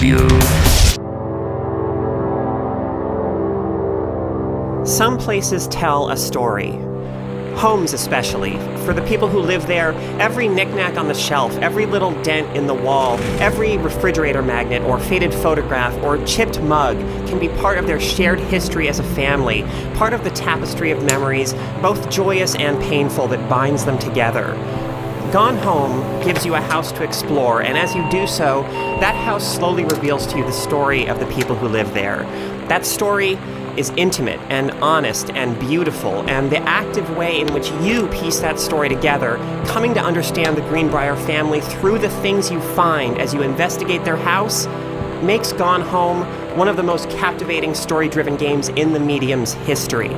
you. Some places tell a story. Homes especially. For the people who live there, every knickknack on the shelf, every little dent in the wall, every refrigerator magnet or faded photograph or chipped mug can be part of their shared history as a family, part of the tapestry of memories, both joyous and painful, that binds them together. Gone Home gives you a house to explore, and as you do so, that house slowly reveals to you the story of the people who live there. That story is intimate and honest and beautiful, and the active way in which you piece that story together, coming to understand the Greenbrier family through the things you find as you investigate their house, makes Gone Home one of the most captivating story-driven games in the medium's history.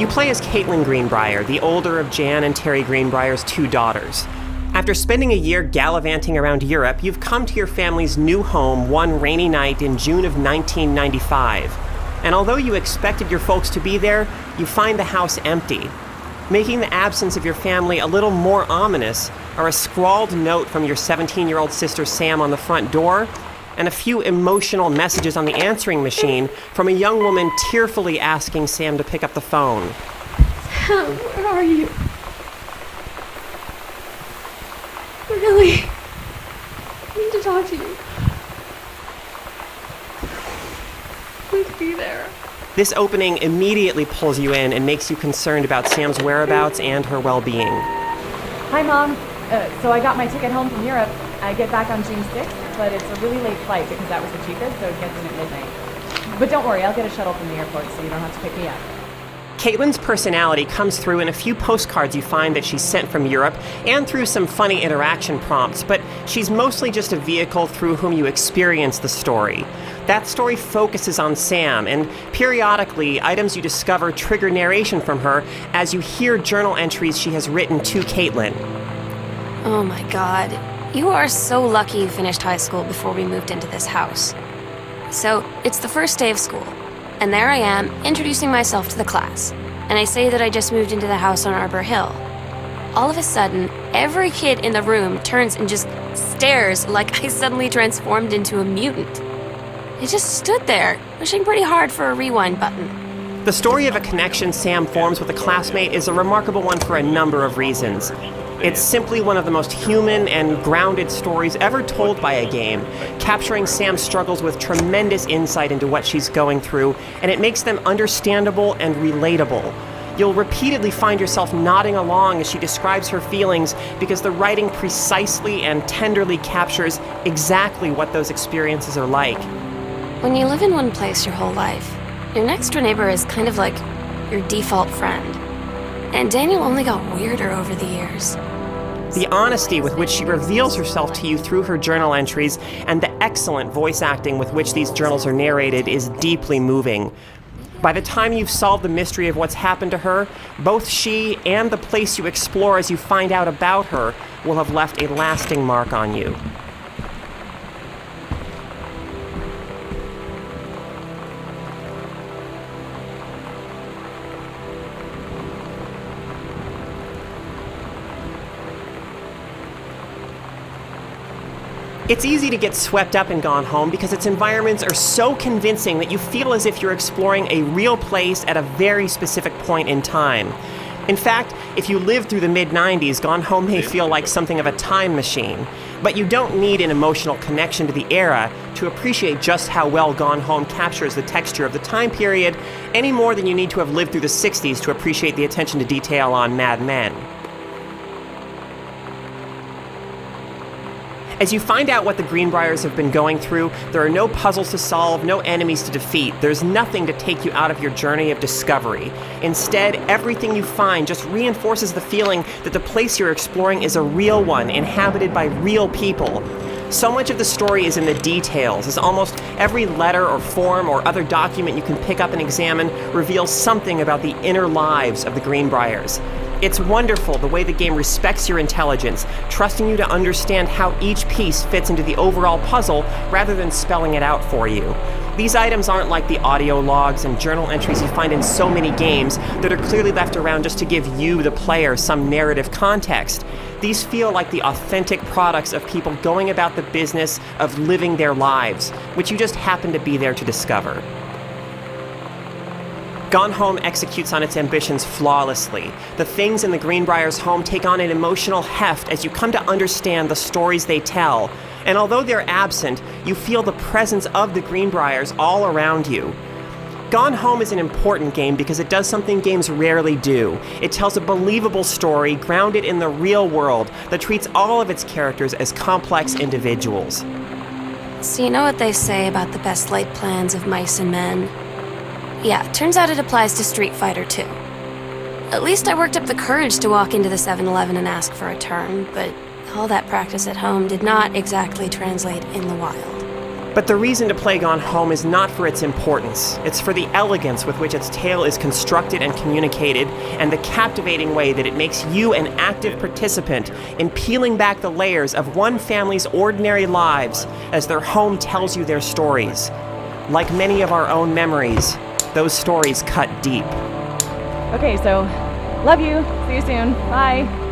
You play as Caitlin Greenbrier, the older of Jan and Terry Greenbrier's two daughters. After spending a year gallivanting around Europe, you've come to your family's new home one rainy night in June of 1995. And although you expected your folks to be there, you find the house empty. Making the absence of your family a little more ominous are a scrawled note from your 17-year-old sister Sam on the front door, and a few emotional messages on the answering machine from a young woman tearfully asking Sam to pick up the phone. Sam, where are you? Really? I need to talk to you. Please be there. This opening immediately pulls you in and makes you concerned about Sam's whereabouts and her well-being. Hi, Mom. So I got my ticket home from Europe. I get back on June 6th, but it's a really late flight because that was the cheapest, so it gets in at midnight. But don't worry, I'll get a shuttle from the airport so you don't have to pick me up. Caitlin's personality comes through in a few postcards you find that she's sent from Europe and through some funny interaction prompts, but she's mostly just a vehicle through whom you experience the story. That story focuses on Sam, and periodically, items you discover trigger narration from her as you hear journal entries she has written to Caitlin. Oh my God. You are so lucky you finished high school before we moved into this house. So, it's the first day of school. And there I am, introducing myself to the class. And I say that I just moved into the house on Arbor Hill. All of a sudden, every kid in the room turns and just stares like I suddenly transformed into a mutant. I just stood there, wishing pretty hard for a rewind button. The story of a connection Sam forms with a classmate is a remarkable one for a number of reasons. It's simply one of the most human and grounded stories ever told by a game, capturing Sam's struggles with tremendous insight into what she's going through, and it makes them understandable and relatable. You'll repeatedly find yourself nodding along as she describes her feelings because the writing precisely and tenderly captures exactly what those experiences are like. When you live in one place your whole life, your next door neighbor is kind of like your default friend. And Daniel only got weirder over the years. The honesty with which she reveals herself to you through her journal entries and the excellent voice acting with which these journals are narrated is deeply moving. By the time you've solved the mystery of what's happened to her, both she and the place you explore as you find out about her will have left a lasting mark on you. It's easy to get swept up in Gone Home because its environments are so convincing that you feel as if you're exploring a real place at a very specific point in time. In fact, if you lived through the mid-90s, Gone Home may feel like something of a time machine. But you don't need an emotional connection to the era to appreciate just how well Gone Home captures the texture of the time period, any more than you need to have lived through the 60s to appreciate the attention to detail on Mad Men. As you find out what the Greenbriers have been going through, there are no puzzles to solve, no enemies to defeat. There's nothing to take you out of your journey of discovery. Instead, everything you find just reinforces the feeling that the place you're exploring is a real one, inhabited by real people. So much of the story is in the details, as almost every letter or form or other document you can pick up and examine reveals something about the inner lives of the Greenbriers. It's wonderful the way the game respects your intelligence, trusting you to understand how each piece fits into the overall puzzle rather than spelling it out for you. These items aren't like the audio logs and journal entries you find in so many games that are clearly left around just to give you, the player, some narrative context. These feel like the authentic products of people going about the business of living their lives, which you just happen to be there to discover. Gone Home executes on its ambitions flawlessly. The things in the Greenbriers home take on an emotional heft as you come to understand the stories they tell. And although they're absent, you feel the presence of the Greenbriers all around you. Gone Home is an important game because it does something games rarely do. It tells a believable story grounded in the real world that treats all of its characters as complex individuals. So you know what they say about the best laid plans of mice and men? Yeah, turns out it applies to Street Fighter too. At least I worked up the courage to walk into the 7-Eleven and ask for a turn, but all that practice at home did not exactly translate in the wild. But the reason to play Gone Home is not for its importance. It's for the elegance with which its tale is constructed and communicated, and the captivating way that it makes you an active participant in peeling back the layers of one family's ordinary lives as their home tells you their stories. Like many of our own memories, those stories cut deep. Okay, so love you. See you soon. Bye.